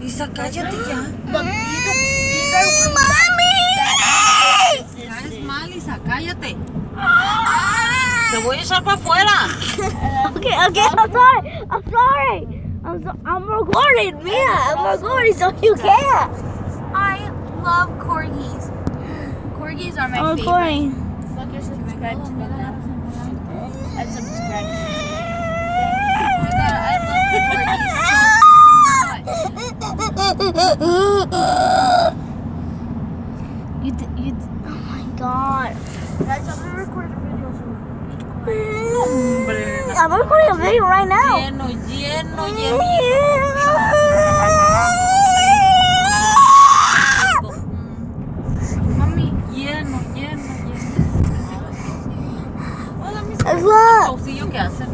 Lisa, cállate ya. Look, these are ¡Mami! Ya es mal, Lisa, cállate. Te voy a echar para afuera. Okay, I'm sorry. I'm recording, Mia. I'm recording, so you can't. I love corgis. Corgis are my I'm favorite. recording. Look, you're subscribed to me now. I'm subscribed. Oh my god, I love corgis so much. Oh my god. Guys, I'm gonna record a video soon. I'm recording a video right now. Lleno. Mami, Lleno. Hola, mis Look. pausillos que hacen.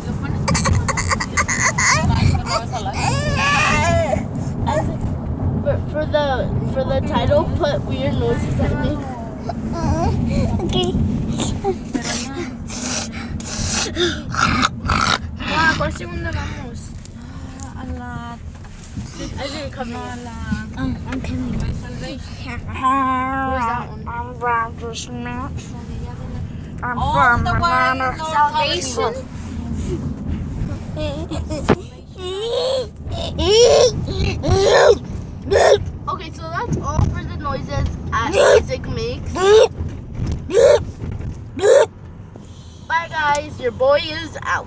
Lo ponen. For the title, put weird noises at me. Okay. wow, ¿cuál segundo vamos? A la... I didn't come in. I'm coming. Where's that one? I'm from the snacks. I'm Oh, from the one Banana. in North Salvation? Okay, so that's all for the noises Isaac makes. Bye guys, your boy is out.